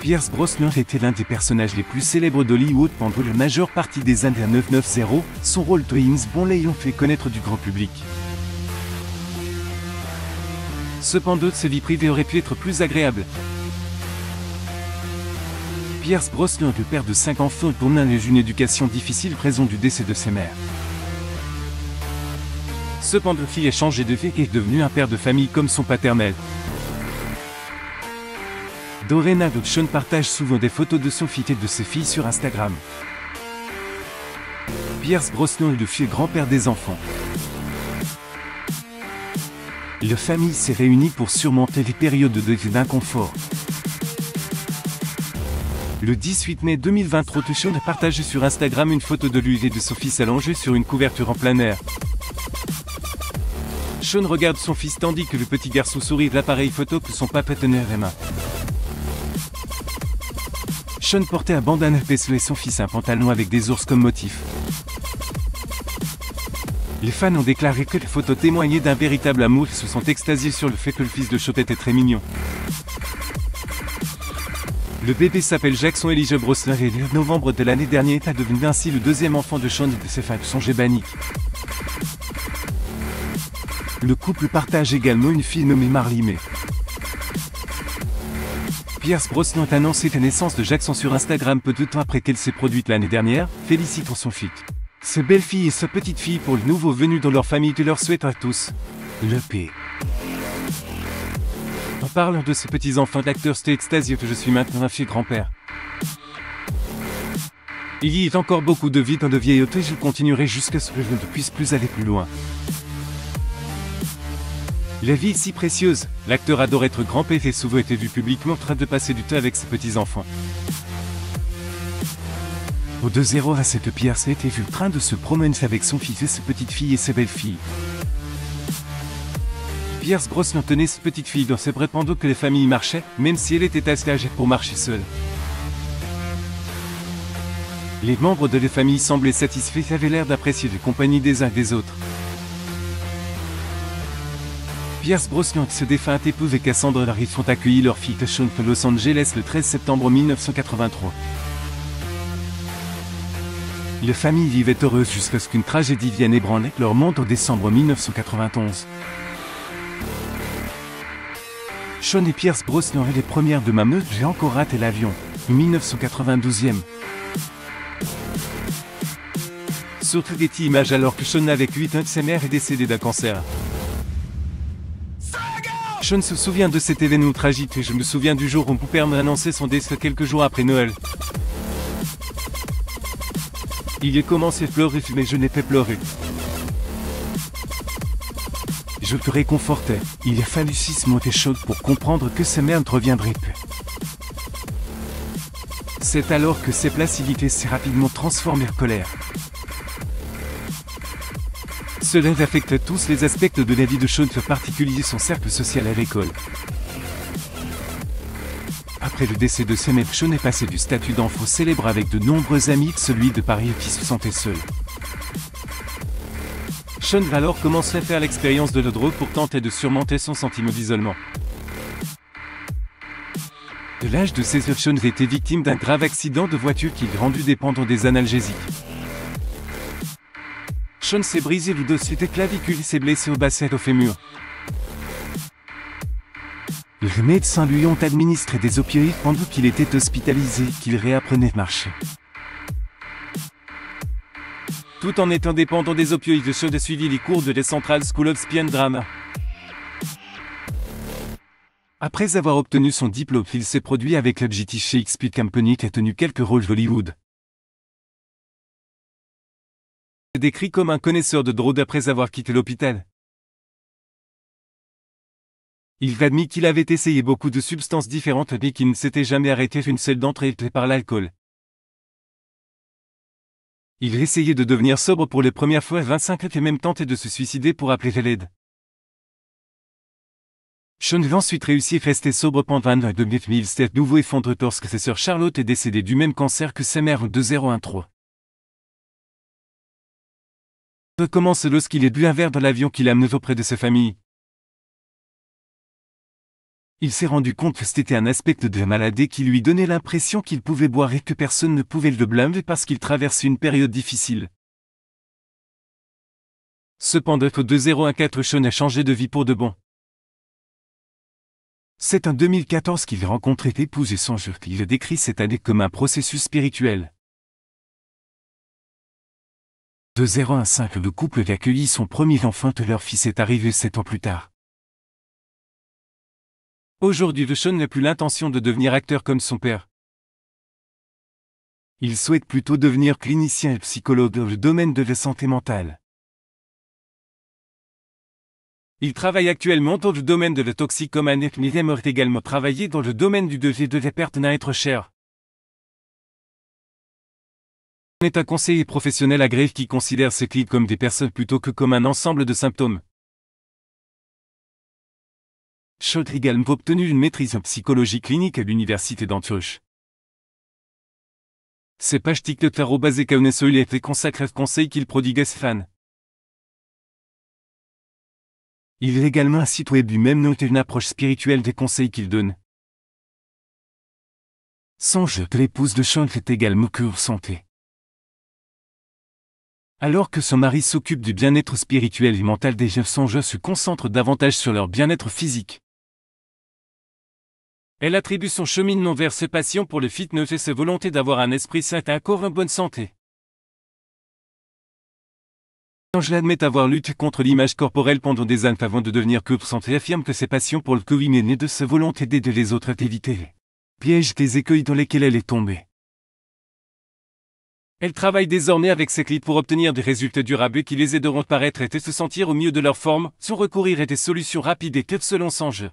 Pierce Brosnan était l'un des personnages les plus célèbres d'Hollywood pendant la majeure partie des années 990, son rôle de James Bond l'ayant fait connaître du grand public. Cependant, sa vie privée aurait pu être plus agréable. Pierce Brosnan, le père de 5 enfants, tourne une éducation difficile en raison du décès de ses mères. Cependant, il a changé de vie et est devenu un père de famille comme son paternel. Dorénavant, Sean partage souvent des photos de son fils et de ses filles sur Instagram. Pierce Brosnan est le fils grand-père des enfants. La famille s'est réunie pour surmonter les périodes d'inconfort. Le 18 mai 2023, Sean a partagé sur Instagram une photo de lui et de son fils allongé sur une couverture en plein air. Sean regarde son fils tandis que le petit garçon sourit de l'appareil photo que son papa tenait à la main. Sean portait un bandana pinceau et son fils un pantalon avec des ours comme motif. Les fans ont déclaré que les photos témoignaient d'un véritable amour et se sont extasiés sur le fait que le fils de Sean était très mignon. Le bébé s'appelle Jackson Elijah Brosnan et le novembre de l'année dernière est devenu ainsi le deuxième enfant de Sean et de ses fans Songebanic. Le couple partage également une fille nommée Marley May. Pierce Brosnan a annoncé la naissance de Jackson sur Instagram peu de temps après qu'elle s'est produite l'année dernière, félicitant son fils. Sa belle-fille et sa petite-fille pour le nouveau venu dans leur famille et leur souhaite à tous le paix. En parlant de ses petits-enfants, l'acteur s'est extasié que je suis maintenant un fier grand-père. Il y a encore beaucoup de vie dans de vieilles et je continuerai jusqu'à ce que je ne puisse plus aller plus loin. La vie est si précieuse, l'acteur adore être grand-père et souvent été vu publiquement en train de passer du temps avec ses petits-enfants. Au 2-0 à cette Pierce a été vu en train de se promener avec son fils et ses petites filles et ses belles-filles. Pierce Brosnan tenait ses petites filles dans ses bras pendant que les familles marchaient, même si elle était assez âgée pour marcher seule. Les membres de la famille semblaient satisfaits et avaient l'air d'apprécier la compagnie des uns et des autres. Pierce Brosnan et sa défunte épouse et Cassandra Larry ont accueilli leur fille Sean à Los Angeles le 13 septembre 1983. La famille vivait heureuse jusqu'à ce qu'une tragédie vienne ébranler leur monde en décembre 1991. Sean et Pierce Brosnan et les premières de ma meute, j'ai encore raté l'avion, 1992e. Surtout des images alors que Sean avec 8 ans de sa mère est décédée d'un cancer. Sean se souvient de cet événement tragique et je me souviens du jour où mon père m'a annoncé son décès quelques jours après Noël. Il a commencé à pleurer mais je n'ai pas pleuré. Je te réconfortais, il a fallu 6 mois et chaudes pour comprendre que sa mère ne reviendrait plus. C'est alors que cette placidité s'est rapidement transformée en colère. Cela affecte tous les aspects de la vie de Sean, en particulier son cercle social à l'école. Après le décès de sa mère, Sean est passé du statut d'enfant célèbre avec de nombreux amis que celui de Paris qui se sentait seul. Sean va alors commencer à faire l'expérience de la drogue pour tenter de surmonter son sentiment d'isolement. De l'âge de 16 ans, Sean a été victime d'un grave accident de voiture qui l'a rendu dépendant des analgésiques. Sean s'est brisé le dossier des clavicules et s'est blessé au bassin et au fémur. Les médecins lui ont administré des opioïdes pendant qu'il était hospitalisé et qu'il réapprenait à marcher. Tout en étant dépendant des opioïdes, Sean a suivi les cours de la Central School of Spy and Drama. Après avoir obtenu son diplôme, il s'est produit avec la British Shakespeare Company et a tenu quelques rôles d'Hollywood. Il est décrit comme un connaisseur de drogue après avoir quitté l'hôpital. Il admis qu'il avait essayé beaucoup de substances différentes mais qu'il ne s'était jamais arrêté une seule d'entre elles par l'alcool. Il essayait de devenir sobre pour les premières fois à 25 ans et même tenté de se suicider pour appeler l'aide. Sean a ensuite réussi à rester sobre pendant 1 an et demi. Il s'est nouveau effondré lorsque sa sœur Charlotte est décédée du même cancer que sa mère en 2013. Recommence lorsqu'il est bu un verre dans l'avion qu'il amène auprès de sa famille. Il s'est rendu compte que c'était un aspect de maladie qui lui donnait l'impression qu'il pouvait boire et que personne ne pouvait le blâmer parce qu'il traversait une période difficile. Cependant, au 2014, Sean a changé de vie pour de bon. C'est en 2014 qu'il rencontre et épouse son jeu. Il décrit cette année comme un processus spirituel. De 2015, le couple a accueilli son premier enfant et leur fils est arrivé 7 ans plus tard. Aujourd'hui, Sean n'a plus l'intention de devenir acteur comme son père. Il souhaite plutôt devenir clinicien et psychologue dans le domaine de la santé mentale. Il travaille actuellement dans le domaine de la toxicomanie, mais il aimerait également travailler dans le domaine du deuil et de la perte d'un être cher. Il est un conseiller professionnel agréé qui considère ses clients comme des personnes plutôt que comme un ensemble de symptômes. Sean a également obtenu une maîtrise en psychologie clinique à l'université d'Antioche. Ses pages TikTok @ Kauneso il a été consacré aux conseils qu'il prodigue à ses fans. Il a également un site web du même nom et une approche spirituelle des conseils qu'il donne. Songe que l'épouse de Sean est également cure santé. Alors que son mari s'occupe du bien-être spirituel et mental des jeunes, Songe se concentre davantage sur leur bien-être physique. Elle attribue son cheminement vers ses passions pour le fitness et sa volonté d'avoir un esprit sain et un corps en bonne santé. Songe admet avoir lutté contre l'image corporelle pendant des années avant de devenir coach santé et affirme que ses passions pour le Covid est née de sa volonté d'aider les autres à éviter les pièges et les écueils dans lesquels elle est tombée. Elle travaille désormais avec ses clients pour obtenir des résultats durables qui les aideront à paraître et se sentir au mieux de leur forme, sans recourir à des solutions rapides et que, selon Songe,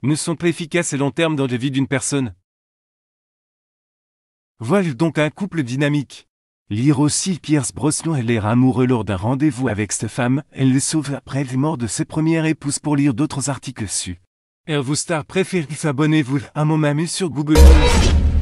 ne sont pas efficaces à long terme dans la vie d'une personne. Voilà donc un couple dynamique. Lire aussi Pierce Brosnan a l'air amoureux lors d'un rendez-vous avec cette femme, elle le sauve après la mort de ses premières épouses pour lire d'autres articles dessus. Et vos stars préférées, abonnez-vous à mon mamu sur Google News.